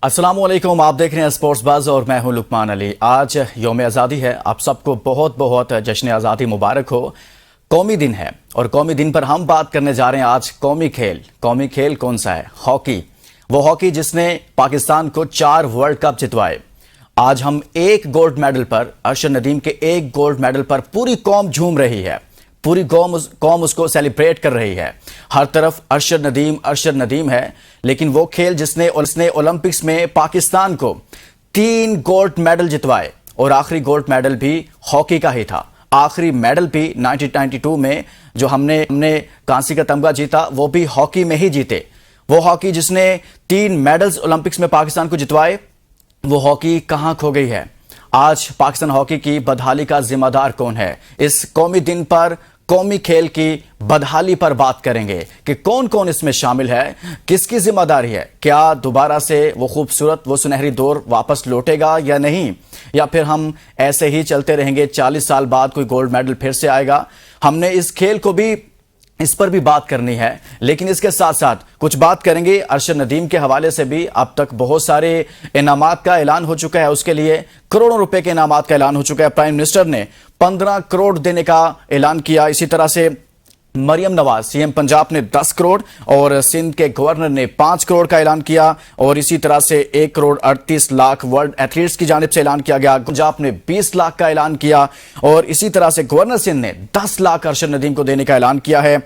السلام علیکم، آپ دیکھ رہے ہیں سپورٹس بز اور میں ہوں لقمان علی۔ آج یوم آزادی ہے، آپ سب کو بہت بہت جشن آزادی مبارک ہو۔ قومی دن ہے اور قومی دن پر ہم بات کرنے جا رہے ہیں آج قومی کھیل کون سا ہے؟ ہاکی۔ وہ ہاکی جس نے پاکستان کو 4 ورلڈ کپ جتوائے۔ آج ہم ایک گولڈ میڈل پر، ارشد ندیم کے ایک گولڈ میڈل پر پوری قوم جھوم رہی ہے، پوری قوم اس کو سیلیبریٹ کر رہی ہے۔ ہر طرف ارشد ندیم ہے، لیکن وہ کھیل جس نے اولمپکس میں پاکستان کو 3 گولڈ میڈل جتوائے اور آخری گولڈ میڈل بھی ہاکی کا ہی تھا۔ آخری میڈل بھی 1992 میں جو ہم نے کانسی کا تمغہ جیتا، وہ بھی ہاکی میں ہی جیتے۔ وہ ہاکی جس نے 3 میڈلز اولمپکس میں پاکستان کو جتوائے، وہ ہاکی کہاں کھو گئی ہے؟ آج پاکستان ہاکی کی بدحالی کا ذمہ دار کون ہے؟ اس قومی دن پر قومی کھیل کی بدحالی پر بات کریں گے کہ کون کون اس میں شامل ہے، کس کی ذمہ داری ہے، کیا دوبارہ سے وہ خوبصورت وہ سنہری دور واپس لوٹے گا یا نہیں، یا پھر ہم ایسے ہی چلتے رہیں گے، 40 سال بعد کوئی گولڈ میڈل پھر سے آئے گا۔ ہم نے اس کھیل کو بھی، اس پر بھی بات کرنی ہے، لیکن اس کے ساتھ ساتھ کچھ بات کریں گے ارشد ندیم کے حوالے سے بھی۔ اب تک بہت سارے انعامات کا اعلان ہو چکا ہے، اس کے لیے کروڑوں روپے کے انعامات کا اعلان ہو چکا ہے۔ پرائم منسٹر نے 15 کروڑ دینے کا اعلان کیا۔ اسی طرح سے مریم نواز سی ایم پنجاب نے 10 کروڑ اور سندھ کے گورنر نے 5 کروڑ کا اعلان کیا، اور اسی طرح سے 1 کروڑ 38 لاکھ ورلڈ ایتھلیٹس کی جانب سے اعلان کیا گیا۔ پنجاب نے 20 لاکھ کا اعلان کیا، اور اسی طرح سے گورنر سندھ نے 10 لاکھ ارشد ندیم کو دینے کا اعلان کیا ہے،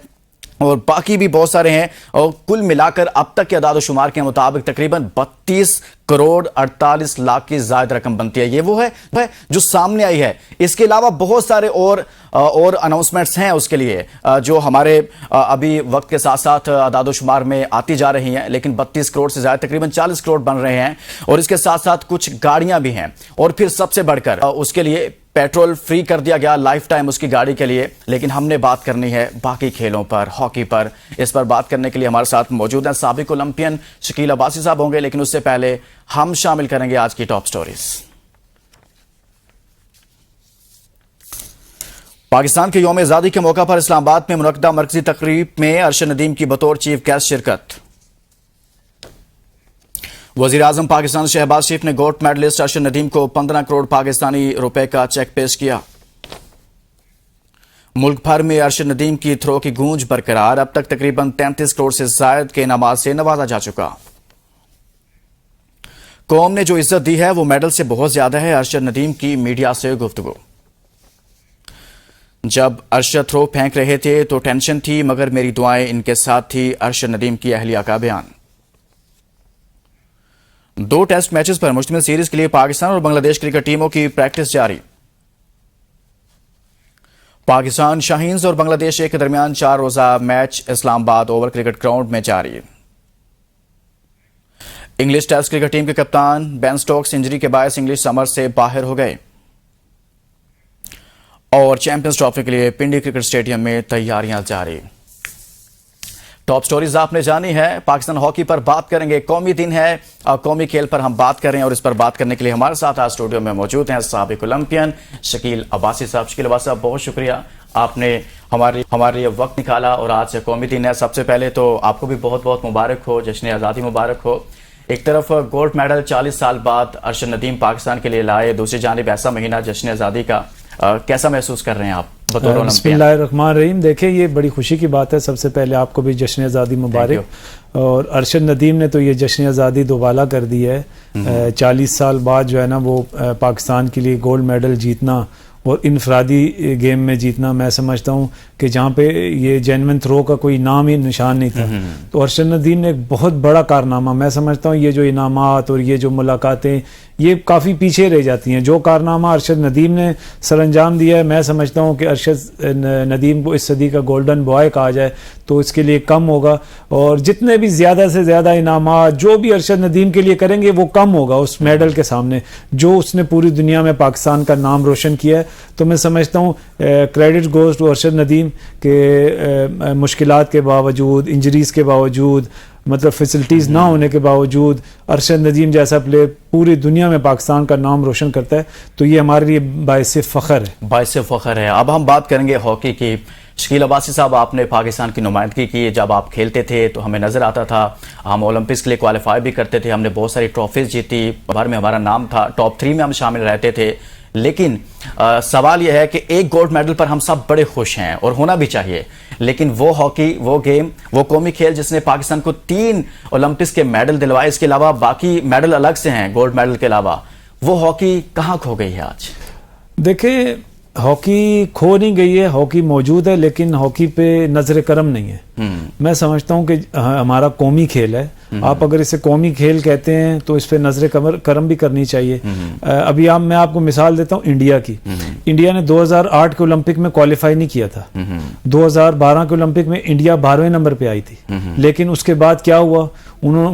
اور باقی بھی بہت سارے ہیں، اور کل ملا کر اب تک کے اعداد و شمار کے مطابق تقریباً 32 کروڑ 48 لاکھ کی زائد رقم بنتی ہے۔ یہ وہ ہے جو سامنے آئی ہے۔ اس کے علاوہ بہت سارے اور اناؤنسمنٹس ہیں اس کے لیے، جو ہمارے ابھی وقت کے ساتھ ساتھ اعداد و شمار میں آتی جا رہی ہیں، لیکن 32 کروڑ سے زائد تقریباً 40 کروڑ بن رہے ہیں، اور اس کے ساتھ ساتھ کچھ گاڑیاں بھی ہیں، اور پھر سب سے بڑھ کر اس کے لیے پیٹرول فری کر دیا گیا لائف ٹائم اس کی گاڑی کے لیے۔ لیکن ہم نے بات کرنی ہے باقی کھیلوں پر، ہاکی پر۔ اس پر بات کرنے کے لیے ہمارے ساتھ موجود ہیں سابق اولمپئن شکیل عباسی صاحب ہوں گے، لیکن اس سے پہلے ہم شامل کریں گے آج کی ٹاپ سٹوریز۔ پاکستان کے یوم آزادی کے موقع پر اسلام آباد میں منعقدہ مرکزی تقریب میں ارشد ندیم کی بطور چیف گیسٹ شرکت۔ وزیر اعظم پاکستان شہباز شریف نے گولڈ میڈلسٹ ارشد ندیم کو 15 کروڑ پاکستانی روپے کا چیک پیش کیا۔ ملک بھر میں ارشد ندیم کی تھرو کی گونج برقرار، اب تک تقریباً 33 کروڑ سے زائد کے انعامات سے نوازا جا چکا۔ قوم نے جو عزت دی ہے وہ میڈل سے بہت زیادہ ہے، ارشد ندیم کی میڈیا سے گفتگو۔ جب ارشد تھرو پھینک رہے تھے تو ٹینشن تھی، مگر میری دعائیں ان کے ساتھ تھی، ارشد ندیم کی اہلیہ کا بیان۔ 2 ٹیسٹ میچز پر مشتمل سیریز کے لیے پاکستان اور بنگلہ دیش کرکٹ ٹیموں کی پریکٹس جاری۔ پاکستان شاہینز اور بنگلہ دیش کے درمیان 4 روزہ میچ اسلام آباد اوول کرکٹ گراؤنڈ میں جاری۔ انگلش ٹیسٹ کرکٹ ٹیم کے کپتان بین سٹوکس انجری کے باعث انگلش سمر سے باہر ہو گئے، اور چیمپئنز ٹرافی کے لیے پنڈی کرکٹ سٹیڈیم میں تیاریاں جاری۔ ٹاپ سٹوریز آپ نے جانی ہے۔ پاکستان ہاکی پر بات کریں گے، قومی دن ہے، قومی کھیل پر ہم بات کر رہے ہیں، اور اس پر بات کرنے کے لیے ہمارے ساتھ آج اسٹوڈیو میں موجود ہیں سابق اولمپئن شکیل عباسی صاحب۔ شکیل عباسی صاحب، بہت شکریہ، آپ نے ہمارے لیے وقت نکالا، اور آج قومی دن ہے۔ سب سے پہلے تو آپ کو بھی بہت بہت مبارک ہو، جشن آزادی مبارک ہو۔ ایک طرف گولڈ میڈل 40 سال بعد ارشد ندیم پاکستان کے لیے لائے، دوسری جانب ایسا مہینہ جشن آزادی کا، کیسا محسوس کر رہے ہیں آپ بطور اولمپئن؟ بسم اللہ الرحمن الرحیم۔ دیکھیں، یہ بڑی خوشی کی بات ہے، سب سے پہلے آپ کو بھی جشن آزادی مبارک، اور ارشد ندیم نے تو یہ جشن آزادی دوبالا کر دی ہے۔ 40 سال بعد جو ہے نا وہ پاکستان کے لیے گولڈ میڈل جیتنا اور انفرادی گیم میں جیتنا، میں سمجھتا ہوں کہ جہاں پہ یہ جینوئن تھرو کا کوئی نام ہی نشان نہیں تھا، تو ارشد ندیم نے ایک بہت بڑا کارنامہ، میں سمجھتا ہوں یہ جو انعامات اور یہ جو ملاقاتیں یہ کافی پیچھے رہ جاتی ہیں۔ جو کارنامہ ارشد ندیم نے سر انجام دیا ہے، میں سمجھتا ہوں کہ ارشد ندیم کو اس صدی کا گولڈن بوائے کہا جائے تو اس کے لیے کم ہوگا، اور جتنے بھی زیادہ سے زیادہ انعامات جو بھی ارشد ندیم کے لیے کریں گے وہ کم ہوگا اس میڈل کے سامنے جو اس نے پوری دنیا میں پاکستان کا نام روشن کیا ہے۔ تو میں سمجھتا ہوں credit goes to Arshad Nadeem کہ مشکلات کے باوجود، انجریز کے باوجود، مطلب فیسلٹیز نہ ہونے کے باوجود ارشد ندیم جیسا پلیئر پوری دنیا میں پاکستان کا نام روشن کرتا ہے، تو یہ ہمارے لیے باعث فخر ہے۔ باعث فخر ہے۔ اب ہم بات کریں گے ہاکی کی۔ شکیل عباسی صاحب، آپ نے پاکستان کی نمائندگی کی، جب آپ کھیلتے تھے تو ہمیں نظر آتا تھا، ہم اولمپکس کے لیے کوالیفائی بھی کرتے تھے، ہم نے بہت ساری ٹرافیز جیتی، بھر میں ہمارا نام تھا، ٹاپ 3 میں ہم شامل رہتے تھے. لیکن سوال یہ ہے کہ ایک گولڈ میڈل پر ہم سب بڑے خوش ہیں اور ہونا بھی چاہیے، لیکن وہ ہاکی، وہ گیم، وہ قومی کھیل جس نے پاکستان کو 3 اولمپکس کے میڈل دلوائے، اس کے علاوہ باقی میڈل الگ سے ہیں گولڈ میڈل کے علاوہ، وہ ہاکی کہاں کھو گئی ہے آج؟ دیکھیں، ہاکی کھو نہیں گئی ہے، ہاکی موجود ہے، لیکن ہاکی پہ نظر کرم نہیں ہے. میں سمجھتا ہوں کہ ہمارا قومی کھیل ہے، آپ اگر اسے قومی کھیل کہتے ہیں تو اس پہ نظر کرم بھی کرنی چاہیے. ابھی میں آپ کو مثال دیتا ہوں انڈیا کی. انڈیا نے 2008 کے اولمپک میں کوالیفائی نہیں کیا تھا. 2012 کے اولمپک میں انڈیا 12ویں نمبر پہ آئی تھی، لیکن اس کے بعد کیا ہوا،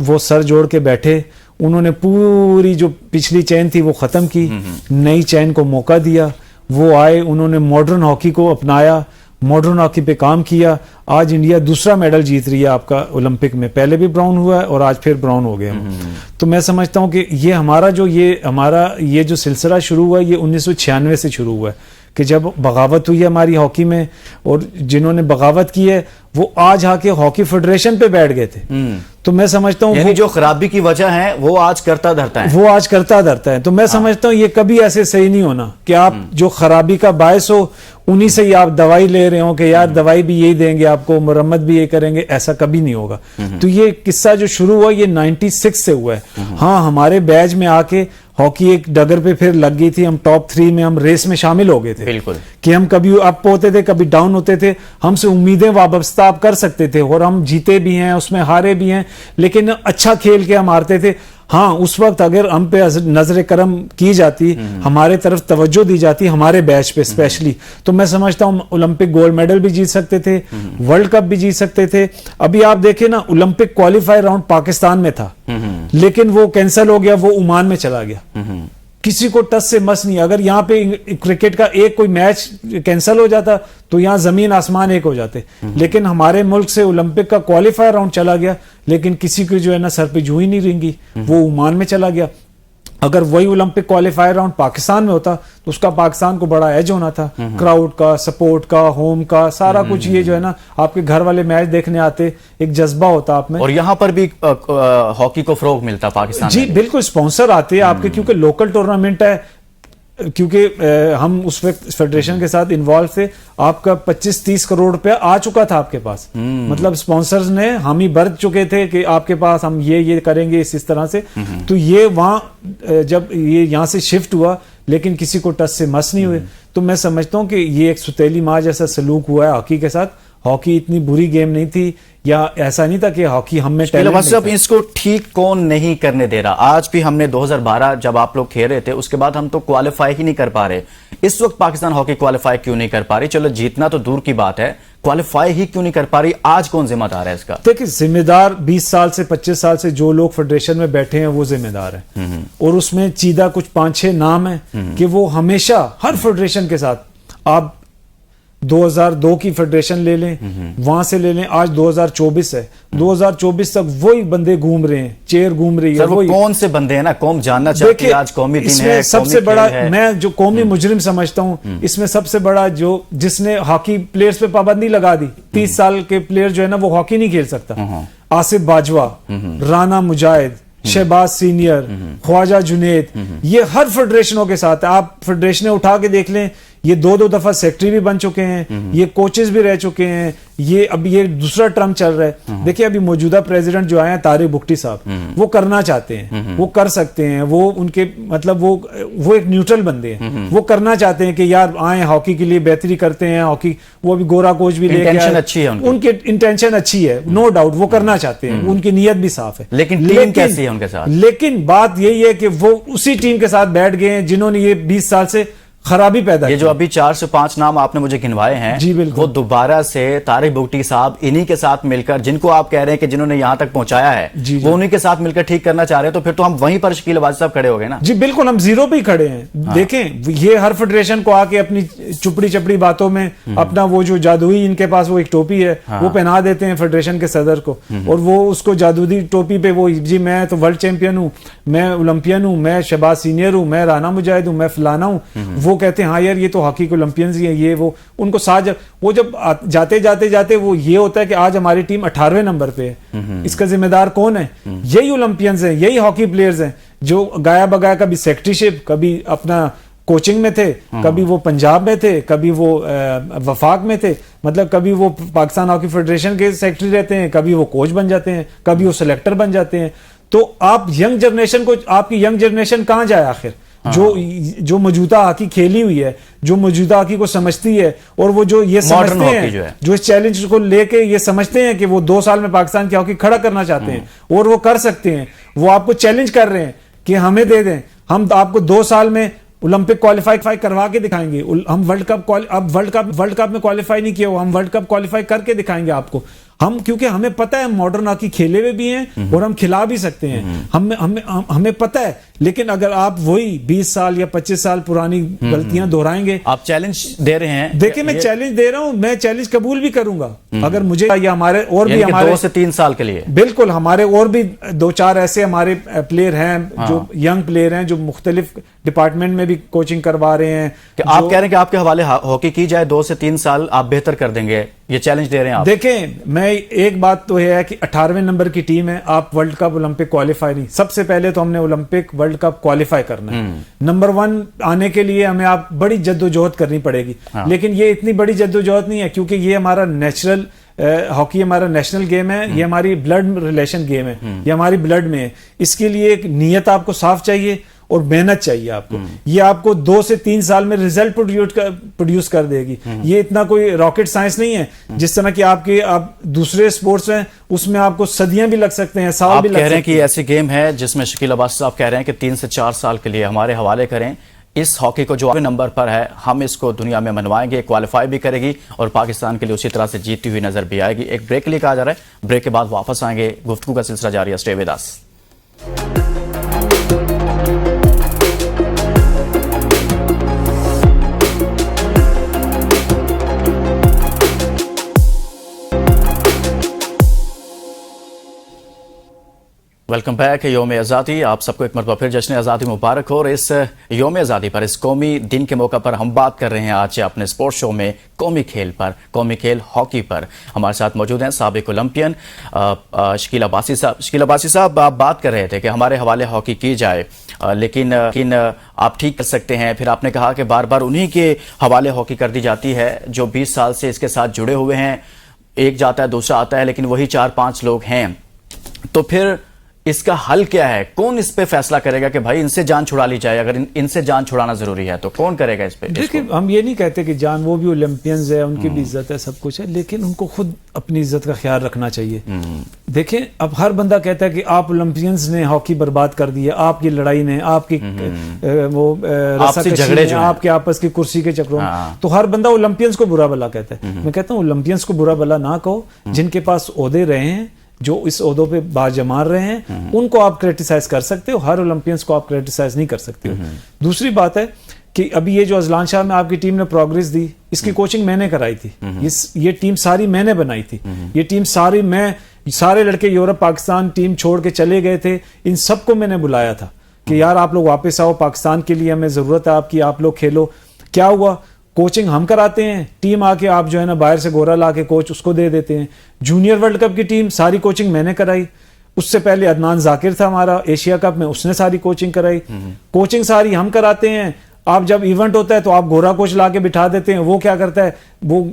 وہ سر جوڑ کے بیٹھے، انہوں نے پوری جو پچھلی چین تھی وہ ختم کی، نئی چین کو موقع دیا، وہ آئے، انہوں نے ماڈرن ہاکی کو اپنایا، ماڈرن ہاکی پہ کام کیا. آج انڈیا دوسرا میڈل جیت رہی ہے آپ کا اولمپک میں، پہلے بھی براؤن ہوا ہے اور آج پھر براؤن ہو گیا. تو میں سمجھتا ہوں کہ یہ ہمارا یہ جو سلسلہ شروع ہوا ہے یہ 1996 سے شروع ہوا ہے، کہ جب بغاوت ہوئی ہے ہماری ہاکی میں، اور جنہوں نے بغاوت کی ہے وہ آج آ کے ہاکی فیڈریشن پہ بیٹھ گئے تھے. تو میں سمجھتا ہوں یعنی جو خرابی کی وجہ ہے وہ آج کرتا دھرتا ہے. تو میں سمجھتا ہوں یہ کبھی ایسے صحیح نہیں ہونا کہ آپ جو خرابی کا باعث ہو انہی سے ہی آپ دوائی لے رہے ہو کہ یار دوائی بھی یہی دیں گے آپ کو، مرمت بھی یہی کریں گے، ایسا کبھی نہیں ہوگا. تو یہ قصہ جو شروع ہوا یہ 96 سے ہوا ہے. ہاں، ہمارے بیچ میں آ کے ہاکی ایک ڈگر پہ پھر لگ گئی تھی، ہم ٹاپ 3 میں، ہم ریس میں شامل ہو گئے تھے. بالکل، کہ ہم کبھی اپ ہوتے تھے، کبھی ڈاؤن ہوتے تھے، ہم سے امیدیں وابستہ آپ کر سکتے تھے، اور ہم جیتے بھی ہیں، اس میں ہارے بھی ہیں، لیکن اچھا کھیل کے ہم ہارتے تھے. ہاں، اس وقت اگر ہم پہ نظر کرم کی جاتی، ہمارے طرف توجہ دی جاتی، ہمارے بیچ پہ اسپیشلی، تو میں سمجھتا ہوں اولمپک گولڈ میڈل بھی جیت سکتے تھے، ورلڈ کپ بھی جیت سکتے تھے. ابھی آپ دیکھیں نا، اولمپک کوالیفائی راؤنڈ پاکستان میں تھا، لیکن وہ کینسل ہو گیا، وہ عمان میں چلا گیا. کسی کو ٹس سے مس نہیں. اگر یہاں پہ کرکٹ کا ایک کوئی میچ کینسل ہو جاتا تو یہاں زمین آسمان ایک ہو جاتے. لیکن ہمارے ملک سے اولمپک کا کوالیفائر راؤنڈ چلا گیا، لیکن کسی کو جو ہے نا سر پہ جوئی نہیں رنگی، وہ عمان میں چلا گیا. اگر وہی اولمپک کوالیفائر راؤنڈ پاکستان میں ہوتا تو اس کا پاکستان کو بڑا ایج ہونا تھا، کراؤڈ کا، سپورٹ کا، ہوم کا، سارا کچھ. یہ جو ہے نا آپ کے گھر والے میچ دیکھنے آتے، ایک جذبہ ہوتا آپ میں، اور یہاں پر بھی ہاکی کو فروغ ملتا پاکستان. جی بالکل، اسپانسر آتے آپ کے، کیونکہ لوکل ٹورنامنٹ ہے. کیونکہ ہم اس وقت فیڈریشن کے ساتھ انوالو تھے، آپ کا 25-30 کروڑ روپیہ آ چکا تھا آپ کے پاس. مطلب اسپانسرز نے ہم ہی بھر چکے تھے کہ آپ کے پاس ہم یہ کریں گے اس طرح سے. تو یہ وہاں جب یہ یہاں سے شفٹ ہوا، لیکن کسی کو ٹس سے مس نہیں ہوئے. تو میں سمجھتا ہوں کہ یہ ایک ستیلی ماں جیسا سلوک ہوا ہے ہاکی کے ساتھ. ہاکی اتنی بری گیم نہیں تھی، یا ایسا نہیں تھا کہ ہاکی ہم میں اس کو ٹھیک کون نہیں کرنے دے رہا. آج بھی ہم نے 2012 جب آپ لوگ کھیل رہے تھے اس کے بعد ہم تو کوالیفائی ہی نہیں کر پا رہے. اس وقت پاکستان ہاکی کوالیفائی کیوں نہیں کر پا رہی؟ چلو جیتنا تو دور کی بات ہے، کوالیفائی ہی کیوں نہیں کر پا رہی؟ آج کون ذمہ دار ہے اس کا؟ دیکھیں، ذمہ دار 20 سال سے 25 سال سے جو لوگ فیڈریشن میں بیٹھے ہیں وہ ذمہ دار ہیں. اور اس میں چیدہ کچھ 5-6 نام ہیں کہ وہ ہمیشہ ہر فیڈریشن کے ساتھ، آپ 2002 کی فیڈریشن لے لیں، وہاں سے لے لیں، آج 2024 ہے، 2024 تک وہی بندے گھوم رہے ہیں، چیئر گھوم رہی ہے. وہ کون سے بندے ہیں نا، قوم جاننا چاہتی ہے. آج قومی دن ہے، سب سے بڑا میں جو قومی مجرم سمجھتا ہوں اس میں سب سے بڑا جس نے ہاکی پلیئرز پہ پابندی لگا دی، 30 سال کے پلیئر جو ہے نا وہ ہاکی نہیں کھیل سکتا. آصف باجوہ، رانا مجاہد، شہباز سینئر، خواجہ جنید، یہ ہر فیڈریشنوں کے ساتھ. آپ فیڈریشنیں اٹھا کے دیکھ لیں، یہ 2 دفعہ سیکٹری بھی بن چکے ہیں، یہ کوچز بھی رہ چکے ہیں، اب یہ دوسرا ٹرم چل رہا ہے. دیکھیں ابھی موجودہ پریزیڈنٹ جو آئے ہیں طارق بگٹی صاحب، وہ کرنا چاہتے ہیں، وہ کر سکتے ہیں، وہ ان کے مطلب وہ ایک نیوٹرل بندے ہیں، وہ کرنا چاہتے ہیں کہ یار آئیں ہاکی کے لیے بہتری کرتے ہیں. ہاکی وہ ابھی گورا کوچ بھی لے کے آئے، ان کی انٹینشن اچھی ہے، نو ڈاؤٹ، وہ کرنا چاہتے ہیں، ان کی نیت بھی صاف ہے. لیکن ٹیم کیسی ہے ان کے ساتھ؟ لیکن بات یہی ہے کہ وہ اسی ٹیم کے ساتھ بیٹھ گئے ہیں جنہوں نے یہ 20 سال سے خرابی پیدا کی. یہ جو ابھی 4 سے 5 نام آپ نے مجھے گنوائے ہیں، جی بالکل، وہ دوبارہ سے طارق بگٹی صاحب انہی کے ساتھ مل کر، جن کو آپ کہہ رہے ہیں کہ جنہوں نے یہاں تک پہنچایا ہے، وہ انہی کے ساتھ مل کر ٹھیک کرنا چاہ رہے ہیں. تو پھر تو ہم وہیں پر شکیل عباسی صاحب کھڑے ہو گئے نا. جی بالکل، ہم زیرو پہ ہی کھڑے ہیں. دیکھیں یہ ہر فیڈریشن کو آ کے اپنی چپڑی باتوں میں اپنا وہ جو جادوئی ان کے پاس وہ ایک ٹوپی ہے وہ پہنا دیتے ہیں فیڈریشن کے صدر کو، اور وہ اس کو جادوئی ٹوپی پہ وہ جی میں تو ورلڈ چیمپئن ہوں، میں اولمپئن ہوں، میں شہباز سینئر ہوں، میں رانا مجاہد ہوں، میں فلانا ہوں. وہ کہتے ہیں ہاں یار یہ تو ہاکی کے اولمپئنز ہی ہیں, یہ وہ ان کو ساتھ وہ جب جاتے وہ یہ ہوتا ہے کہ آج ہماری ٹیم 18ویں نمبر پہ ہے, اس کا ذمہ دار کون ہے؟ یہی اولمپئنز ہیں, یہی ہاکی پلیئرز ہیں جو گایا بگایا کبھی سیکٹریشپ, کبھی اپنا کوچنگ میں تھے, کبھی وہ پنجاب میں تھے, کبھی وہ وفاق میں تھے, مطلب کبھی وہ پاکستان ہاکی فیڈریشن کے سیکرٹری رہتے ہیں, کبھی وہ کوچ بن جاتے ہیں, کبھی وہ سلیکٹر بن جاتے ہیں. تو آپ ینگ جنریشن کو, آپ کی ینگ جنریشن کہاں جائے آخر؟ جو موجودہ ہاکی کھیلی ہوئی ہے, جو موجودہ ہاکی کو سمجھتی ہے, اور وہ جو یہ سمجھتے ہیں, جو اس چیلنج کو لے کے یہ سمجھتے ہیں کہ وہ 2 سال میں پاکستان کی ہاکی کھڑا کرنا چاہتے ہیں اور وہ کر سکتے ہیں, وہ آپ کو چیلنج کر رہے ہیں کہ ہمیں دے دیں, ہم آپ کو 2 سال میں اولمپک کوالیفائی کروا کے دکھائیں گے. ہم ورلڈ کپ میں کوالیفائی نہیں کیا ہوا, ہم ورلڈ کپ کوالیفائی کر کے دکھائیں گے آپ کو. ہم کیونکہ ہمیں پتہ ہے ماڈرن ہاکی کھیلے ہوئے بھی ہیں اور ہم کھلا بھی سکتے ہیں, ہمیں پتہ ہے. لیکن اگر آپ وہی 20 سال یا 25 سال پرانی غلطیاں دہرائیں گے. آپ چیلنج دے رہے ہیں, دیکھیں میں چیلنج دے رہا ہوں, میں چیلنج قبول بھی کروں گا اگر مجھے یا ہمارے اور بھی ہمارے 2 سے 3 سال کے لیے بالکل ہمارے اور بھی 2-4 ایسے ہمارے پلیئر ہیں جو ینگ پلیئر ہیں جو مختلف ڈپارٹمنٹ میں بھی کوچنگ کروا رہے ہیں. کہ آپ کہہ رہے ہیں کہ آپ کے حوالے ہاکی کی جائے 2 سے 3 سال آپ بہتر کر دیں گے, یہ چیلنج دے رہے ہیں آپ؟ دیکھیں میں ایک بات تو ہے کہ 18ویں نمبر کی ٹیم ہے, آپ ورلڈ کپ اولمپک کوالیفائی نہیں, سب سے پہلے تو ہم نے اولمپک ورلڈ کپ کوالیفائی کرنا ہے. نمبر 1 آنے کے لیے ہمیں آپ بڑی جدوجہد کرنی پڑے گی, لیکن یہ اتنی بڑی جدوجہد نہیں ہے کیونکہ یہ ہمارا نیچرل ہاکی ہمارا نیشنل گیم ہے, یہ ہماری بلڈ ریلیشن گیم ہے, یہ ہماری بلڈ میں ہے. اس کے لیے ایک نیت آپ کو صاف چاہیے اور محنت چاہیے آپ کو. یہ آپ کو 2 سے 3 سال میں ریزلٹ پروڈیوس کر دے گی. یہ اتنا کوئی راکٹ سائنس نہیں ہے جس طرح کہ آپ دوسرے سپورٹس ہیں اس میں آپ کو صدیاں بھی لگ سکتے ہیں, سال بھی لگ سکتے ہیں. آپ کہہ رہے ہیں کہ ایسی گیم ہے جس میں شکیل عباسی صاحب کہہ رہے ہیں کہ 3 سے 4 سال کے لیے ہمارے حوالے کریں. اس ہاکی کو جو نمبر پر ہے ہم اس کو دنیا میں منوائیں گے, کوالیفائی بھی کرے گی اور پاکستان کے لیے اسی طرح سے جیتتی ہوئی نظر بھی آئے گی. ایک بریک کے لیے کہا جا رہا ہے, بریک کے بعد واپس آئیں گے, گفتگو کا سلسلہ جاری ہے, stay with us. Welcome back. یوم آزادی آپ سب کو ایک مرتبہ پھر جشن آزادی مبارک ہو. اور اس یوم آزادی پر, اس قومی دن کے موقع پر ہم بات کر رہے ہیں آج اپنے سپورٹ شو میں قومی کھیل پر, قومی کھیل ہاکی پر. ہمارے ساتھ موجود ہیں سابق اولمپئن شکیل عباسی صاحب. شکیل عباسی صاحب, آپ بات کر رہے تھے کہ ہمارے حوالے ہاکی کی جائے, لیکن آپ ٹھیک کر سکتے ہیں. پھر آپ نے کہا کہ بار بار انہی کے حوالے ہاکی کر دی جاتی ہے جو 20 سال سے اس کے ساتھ جڑے ہوئے ہیں. ایک جاتا ہے دوسرا آتا ہے, لیکن وہی 4-5 لوگ ہیں. تو پھر اس کا حل کیا ہے؟ کون اس پہ فیصلہ کرے گا کہ بھائی ان سے جان چھڑا لی جائے؟ اگر ان سے جان چھڑانا ضروری ہے تو کون کرے گا اس پہ؟ دیکھیں ہم یہ نہیں کہتے کہ جان, وہ بھی اولمپئنز ہے, ان کی بھی عزت ہے, سب کچھ ہے, لیکن ان کو خود اپنی عزت کا خیال رکھنا چاہیے. دیکھیں اب ہر بندہ کہتا ہے کہ آپ اولمپئنز نے ہاکی برباد کر دی ہے, آپ کی لڑائی نے, آپ کی وہ جھگڑے جو آپ کے آپس کی کرسی کے چکروں, تو ہر بندہ اولمپئنز کو برا بلا کہتا ہے. میں کہتا ہوں اولمپئنز کو برا بلا نہ کہو, جن کے پاس عہدے رہے ہیں, جو اس عہدوں پہ باز جمار رہے ہیں, ان کو آپ کریٹیسائز کر سکتے ہو, ہر اولمپئنز کو آپ کریٹیسائز نہیں کر سکتے ہو. دوسری بات ہے کہ ابھی یہ جو اذلان شاہ میں آپ کی ٹیم نے پروگریس دی, اس کی کوچنگ میں نے کرائی تھی, یہ ٹیم ساری میں نے بنائی تھی, یہ ٹیم ساری سارے لڑکے یورپ پاکستان ٹیم چھوڑ کے چلے گئے تھے, ان سب کو میں نے بلایا تھا کہ یار آپ لوگ واپس آؤ, پاکستان کے لیے ہمیں ضرورت ہے آپ کی, آپ لوگ کھیلو. کیا ہوا؟ کوچنگ ہم کراتے ہیں, ٹیم آ کے آپ جو ہے نا باہر سے گورا لا کے کوچ اس کو دے دیتے ہیں. جونیئر ورلڈ کپ کی ٹیم ساری کوچنگ میں نے کرائی. اس سے پہلے عدنان ذاکر تھا ہمارا, ایشیا کپ میں اس نے ساری کوچنگ کرائی. کوچنگ ساری ہم کراتے ہیں. آپ جب ایونٹ ہوتا ہے تو آپ گورا کوچ لا کے بٹھا دیتے ہیں, وہ کیا کرتا ہے, وہ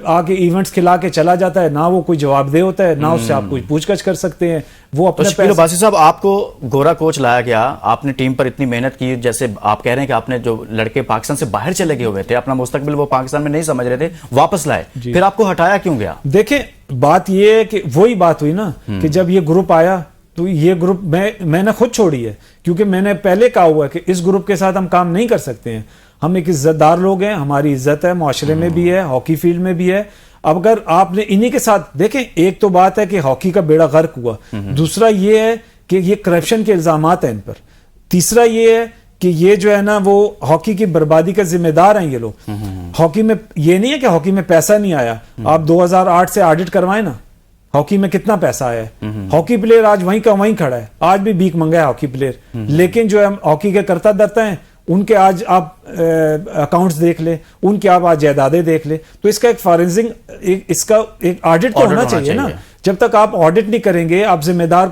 آ کے ایونٹس کھلا کے چلا جاتا ہے, نہ وہ کوئی جواب دہ ہوتا ہے, نہ اس سے آپ کوئی پوچھ گچھ کر سکتے ہیں. وہ اپنے شکیل عباسی صاحب, آپ کو گورا کوچ لایا گیا, آپ نے ٹیم پر اتنی محنت کی, جیسے آپ کہہ رہے ہیں کہ آپ نے جو لڑکے پاکستان سے باہر چلے گئے ہوئے تھے, اپنا مستقبل وہ پاکستان میں نہیں سمجھ رہے تھے, واپس لائے, پھر آپ کو ہٹایا کیوں گیا؟ دیکھیں بات یہ ہے کہ وہی بات ہوئی نا کہ جب یہ گروپ آیا تو یہ گروپ میں نے خود چھوڑی ہے, کیونکہ میں نے پہلے کہا ہوا ہے کہ اس گروپ کے ساتھ ہم کام نہیں کر سکتے ہیں. ہم ایک عزت دار لوگ ہیں, ہماری عزت ہے, معاشرے میں بھی ہے, ہاکی فیلڈ میں بھی ہے. اب اگر آپ نے انہی کے ساتھ دیکھیں, ایک تو بات ہے کہ ہاکی کا بیڑا غرق ہوا, دوسرا یہ ہے کہ یہ کرپشن کے الزامات ہیں ان پر, تیسرا یہ ہے کہ یہ جو ہے نا وہ ہاکی کی بربادی کا ذمہ دار ہیں یہ لوگ. ہاکی میں یہ نہیں ہے کہ ہاکی میں پیسہ نہیں آیا, آپ 2008 سے آڈٹ کروائیں نا, ہاکی میں کتنا پیسہ آیا ہے. ہاکی پلیئر آج وہیں کا وہیں کھڑا ہے, آج بھی بھیک منگا ہے ہاکی پلیئر, لیکن جو ہے ہاکی کے کرتا درتا ہیں ان کے آج آپ اکاؤنٹس دیکھ لیں, ان کی آپ آج جائیدادیں دیکھ لیں, تو اس کا ایک فارنسک اس کا ایک آڈٹ تو ہونا چاہیے نا. جب تک آپ آڈٹ نہیں کریں گے, آپ ذمہ دار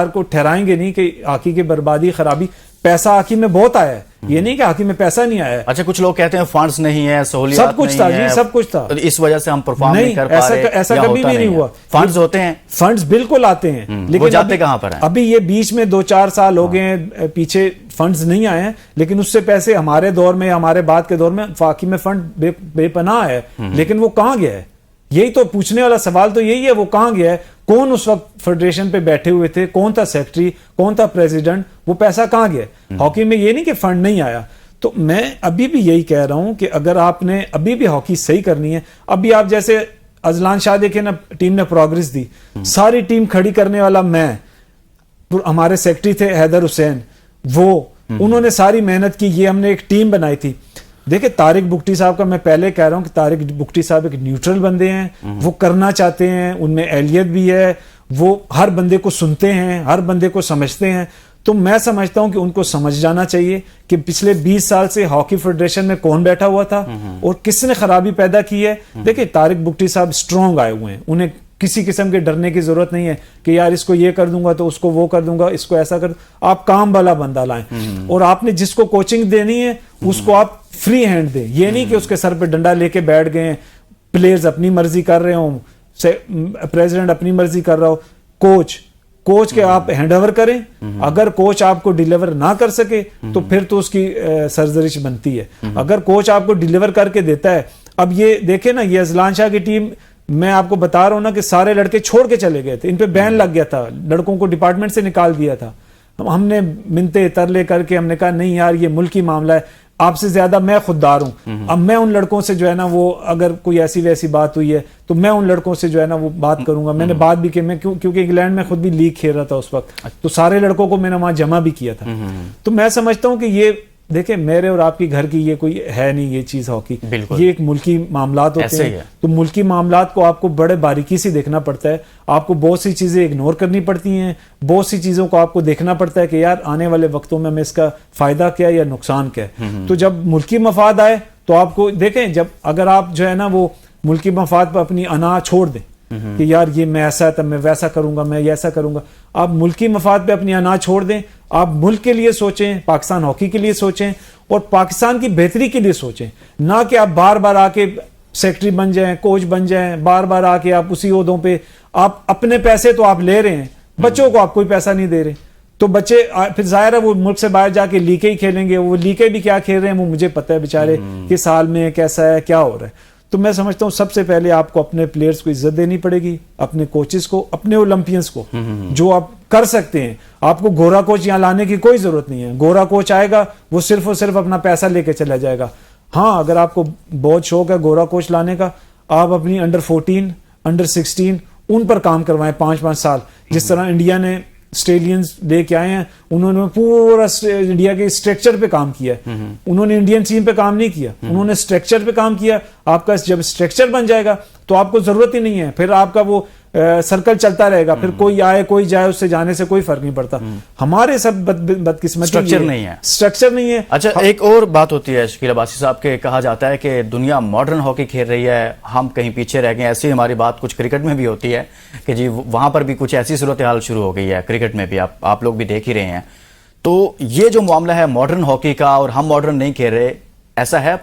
کو ٹھہرائیں گے نہیں کہ ہاکی کی بربادی خرابی, پیسہ ہاکی میں بہت آیا ہے, یہ نہیں کہ ہاکی میں پیسہ نہیں آیا ہے. اچھا, کچھ لوگ کہتے ہیں فنڈز نہیں ہے, سہولیات سب کچھ تھا جی, سب کچھ تھا, اس وجہ سے ہم پرفارم نہیں کر پا رہے. ایسا کبھی بھی نہیں ہوا. فنڈز ہوتے ہیں, فنڈز بالکل آتے ہیں, لیکن جاتے کہاں پر ہیں؟ ابھی یہ بیچ میں 2-4 سال ہو گئے ہیں پیچھے فنڈز نہیں آئے ہیں, لیکن اس سے پیسے ہمارے دور میں, ہمارے بعد کے دور میں ہاکی میں فنڈ بے پناہ ہے, لیکن وہ کہاں گیا ہے؟ یہی تو پوچھنے والا سوال تو یہی ہے, وہ کہاں گیا ہے؟ کون اس وقت فیڈریشن پہ بیٹھے ہوئے تھے, کون تھا سیکرٹری, کون تھا پریزیڈنٹ, وہ پیسہ کہاں گیا؟ ہاکی میں یہ نہیں کہ فنڈ نہیں آیا. تو میں ابھی بھی یہی کہہ رہا ہوں کہ اگر آپ نے ابھی بھی ہاکی صحیح کرنی ہے, ابھی آپ جیسے اذلان شاہ دیکھیں نا, ٹیم نے پروگرس دی, ساری ٹیم کھڑی کرنے والا میں, ہمارے سیکرٹری تھے حیدر حسین, وہ انہوں نے ساری محنت کی, یہ ہم نے ایک ٹیم بنائی تھی. دیکھیں طارق بگٹی صاحب کا میں پہلے کہہ رہا ہوں کہ طارق بگٹی صاحب ایک نیوٹرل بندے ہیں, وہ کرنا چاہتے ہیں, ان میں اہلیت بھی ہے, وہ ہر بندے کو سنتے ہیں, ہر بندے کو سمجھتے ہیں. تو میں سمجھتا ہوں کہ ان کو سمجھ جانا چاہیے کہ پچھلے 20 سال سے ہاکی فیڈریشن میں کون بیٹھا ہوا تھا اور کس نے خرابی پیدا کی ہے. دیکھیں طارق بگٹی صاحب سٹرونگ آئے ہوئے ہیں, انہیں کسی قسم کے ڈرنے کی ضرورت نہیں ہے کہ یار اس کو یہ کر دوں گا تو اس کو وہ کر دوں گا, اس کو ایسا کر. آپ کام والا بندہ لائیں, اور آپ نے جس کو کوچنگ دینی ہے اس کو آپ فری ہینڈ دیں. یہ نہیں کہ اس کے سر پہ ڈنڈا لے کے بیٹھ گئے, پلیئرز اپنی مرضی کر رہے ہوں, پریزیڈنٹ اپنی مرضی کر رہا ہو. کوچ کے آپ ہینڈ اوور کریں. اگر کوچ آپ کو ڈیلیور نہ کر سکے تو پھر تو اس کی سرزرش بنتی ہے. اگر کوچ آپ کو ڈیلیور کر کے دیتا ہے, اب یہ دیکھیں نا, یہ اذلان شاہ کی ٹیم, میں آپ کو بتا رہا ہوں نا کہ سارے لڑکے چھوڑ کے چلے گئے تھے, ان پہ بین لگ گیا تھا, لڑکوں کو ڈپارٹمنٹ سے نکال دیا تھا. ہم نے منتے ترلے کر کے ہم نے کہا نہیں یار یہ ملکی معاملہ ہے, آپ سے زیادہ میں خوددار ہوں. اب میں ان لڑکوں سے جو ہے نا, وہ اگر کوئی ایسی ویسی بات ہوئی ہے تو میں ان لڑکوں سے جو ہے نا وہ بات کروں گا. میں نے بات بھی کی, میں کیونکہ انگلینڈ میں خود بھی لیگ کھیل رہا تھا اس وقت, تو سارے لڑکوں کو میں نے وہاں جمع بھی کیا تھا. تو میں سمجھتا ہوں کہ یہ دیکھیں میرے اور آپ کی گھر کی یہ کوئی ہے نہیں یہ چیز ہاکی, یہ ایک ملکی معاملات ہوتے ہیں. تو ملکی معاملات کو آپ کو بڑے باریکی سے دیکھنا پڑتا ہے, آپ کو بہت سی چیزیں اگنور کرنی پڑتی ہیں, بہت سی چیزوں کو آپ کو دیکھنا پڑتا ہے کہ یار آنے والے وقتوں میں ہمیں اس کا فائدہ کیا یا نقصان کیا ہے. تو جب ملکی مفاد آئے تو آپ کو دیکھیں, جب اگر آپ جو ہے نا وہ ملکی مفاد پہ اپنی انا چھوڑ دیں کہ یار یہ میں ایسا ہے تب میں ویسا کروں گا, میں یہ ایسا کروں گا, آپ ملکی مفاد پہ اپنی انا چھوڑ دیں, آپ ملک کے لیے سوچیں, پاکستان ہاکی کے لیے سوچیں اور پاکستان کی بہتری کے لیے سوچیں. نہ کہ آپ بار بار آ کے سیکرٹری بن جائیں, کوچ بن جائیں, بار بار آ کے آپ اسی عہدوں پہ, آپ اپنے پیسے تو آپ لے رہے ہیں, بچوں کو آپ کوئی پیسہ نہیں دے رہے. تو بچے پھر ظاہر ہے وہ ملک سے باہر جا کے لیگیں ہی کھیلیں گے. وہ لیگیں بھی کیا کھیل رہے ہیں وہ مجھے پتہ ہے بیچارے کہ سال میں کیسا ہے, کیا ہو رہا ہے. تو میں سمجھتا ہوں سب سے پہلے آپ کو اپنے پلیئرز کو عزت دینی پڑے گی, اپنے کوچز کو, اپنے اولمپئنز کو, جو آپ کر سکتے ہیں. آپ کو گورا کوچ یہاں لانے کی کوئی ضرورت نہیں ہے. گورا کوچ آئے گا وہ صرف اور صرف اپنا پیسہ لے کے چلا جائے گا. ہاں اگر آپ کو بہت شوق ہے گورا کوچ لانے کا, آپ اپنی انڈر 14 انڈر 16 ان پر کام کروائیں 5-5 سال. جس طرح انڈیا نے اسٹیلینز لے کے آئے ہیں, انہوں نے پورا انڈیا کے اسٹرکچر پہ کام کیا ہے. انہوں نے انڈین ٹیم پہ کام نہیں کیا, انہوں نے اسٹرکچر پہ کام کیا. آپ کا جب اسٹرکچر بن جائے گا تو آپ کو ضرورت ہی نہیں ہے, پھر آپ کا وہ سرکل چلتا رہے گا, پھر کوئی آئے کوئی جائے, اس سے جانے سے کوئی فرق نہیں پڑتا. ہمارے سب بدقسمتی اسٹرکچر نہیں ہے, اسٹرکچر نہیں ہے. اچھا ایک اور بات ہوتی ہے شکیل عباسی صاحب کے, کہا جاتا ہے کہ دنیا ماڈرن ہاکی کھیل رہی ہے, ہم کہیں پیچھے رہ گئے. ایسی ہماری بات کچھ کرکٹ میں بھی ہوتی ہے کہ جی وہاں پر بھی کچھ ایسی صورتحال شروع ہو گئی ہے کرکٹ میں بھی, آپ لوگ بھی دیکھ ہی رہے ہیں. تو یہ جو معاملہ ہے ماڈرن ہاکی کا اور ہم ماڈرن نہیں کھیل رہے, ایسا ہے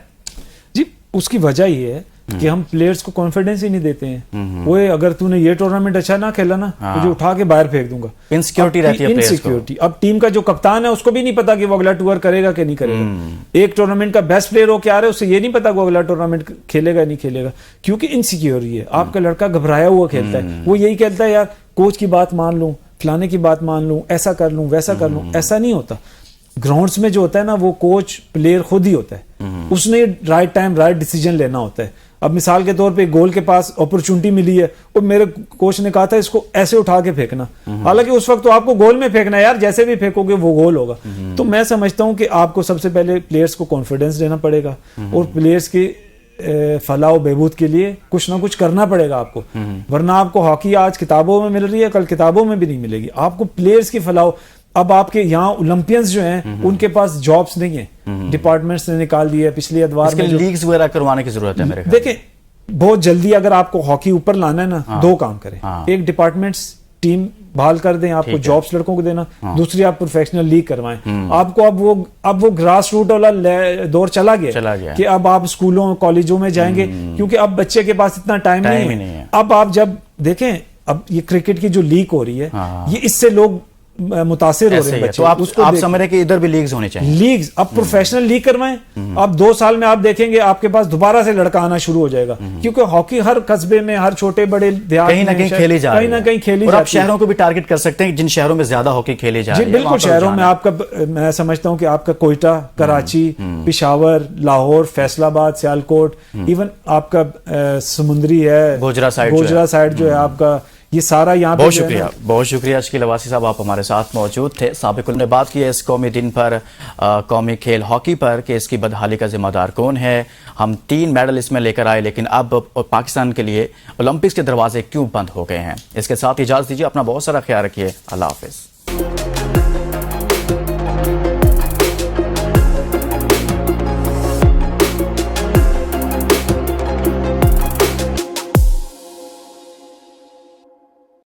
جی؟ اس کی وجہ یہ ہے کہ ہم پلیئرز کو کانفیڈنس ہی نہیں دیتے ہیں. وہ اگر تو نے یہ ٹورنامنٹ اچھا نہ کھیلا نا, مجھے اٹھا کے باہر پھینک دوں گا. انسیکیورٹی رہتی ہے پلیئرز کو. اب ٹیم کا جو کپتان ہے اس کو بھی نہیں پتا کہ وہ اگلا ٹور کرے گا کہ نہیں کرے گا. ایک ٹورنامنٹ کا بیسٹ پلیئر ہو کے آ رہا ہے, اسے یہ نہیں پتا کہ وہ اگلا ٹورنامنٹ کھیلے گا نہیں کھیلے گا, کیونکہ انسیکیورٹی ہے. آپ کا لڑکا گھبرایا ہوا کھیلتا ہے, وہ یہی کہتا ہے یار کوچ کی بات مان لوں, فلانے کی بات مان لوں, ایسا کر لوں ویسا کر لوں. ایسا نہیں ہوتا. گراؤنڈز میں جو ہوتا ہے نا وہ کوچ پلیئر خود ہی ہوتا ہے, اس نے رائٹ ٹائم رائٹ ڈیسیجن لینا ہوتا ہے. اب مثال کے طور پہ گول کے پاس اپرچونٹی ملی ہے, اور میرے کوچ نے کہا تھا اس کو ایسے اٹھا کے پھینکنا, حالانکہ اس وقت تو آپ کو گول میں پھینکنا ہے یار, جیسے بھی پھینکو گے وہ گول ہوگا. تو میں سمجھتا ہوں کہ آپ کو سب سے پہلے پلیئرز کو کانفیڈنس دینا پڑے گا, اور پلیئرز کی فلاح و بہبود کے لیے کچھ نہ کچھ کرنا پڑے گا آپ کو. ورنہ آپ کو ہاکی آج کتابوں میں مل رہی ہے, کل کتابوں میں بھی نہیں ملے گی. آپ کو پلیئرز کی فلاح. اب آپ کے یہاں اولمپئنز جو ہیں ان کے پاس جابز نہیں ہیں, ڈپارٹمنٹس نے نکال دیے پچھلی اتوار اس کے میں لیے لیگز وغیرہ کروانے کی ضرورت ہے میرے خیال دیکھیں بہت جلدی اگر آپ کو ہاکی اوپر لانا ہے نا دو کام کریں ایک ڈپارٹمنٹس ٹیم بحال کر دیں آپ کو جابس لڑکوں کو دینا دوسری آپ پروفیشنل لیگ کروائیں آپ کو اب وہ گراس روٹ والا دور چلا گیا کہ اب آپ اسکولوں کالجوں میں جائیں گے کیونکہ اب بچے کے پاس اتنا ٹائم نہیں ہے اب آپ جب دیکھیں اب یہ کرکٹ کی جو لیگ ہو رہی ہے یہ اس سے لوگ متاثر ہو رہے ہیں تو آپ سمجھ رہے ہیں کہ ادھر بھی لیگز ہونی چاہیے لیگز اب پروفیشنل لیگ کروائیں اب 2 سال میں آپ دیکھیں گے آپ کے پاس دوبارہ سے لڑکا آنا شروع ہو جائے گا کیونکہ ہاکی ہر قصبے میں ہر چھوٹے بڑے دیہات کہیں نہ کہیں کھیلی جا رہی ہے کہیں نہ کہیں کھیلی اور جاتی آپ شہروں کو بھی ٹارگٹ کر سکتے ہیں جن شہروں میں زیادہ ہاکی کھیلی جا رہی ہے بالکل شہروں میں آپ کا میں سمجھتا ہوں کہ آپ کا کوئٹہ کراچی پشاور لاہور فیصل آباد سیالکوٹ ایون آپ کا سمندری ہے گوجرا سائڈ جو ہے آپ کا یہ سارا یہاں پہ بہت شکریہ اشکیل عباسی صاحب آپ ہمارے ساتھ موجود تھے سابق نے بات کی ہے اس قومی دن پر قومی کھیل ہاکی پر کہ اس کی بدحالی کا ذمہ دار کون ہے ہم 3 میڈل اس میں لے کر آئے لیکن اب پاکستان کے لیے اولمپکس کے دروازے کیوں بند ہو گئے ہیں اس کے ساتھ اجازت دیجیے اپنا بہت سارا خیال رکھیے اللہ حافظ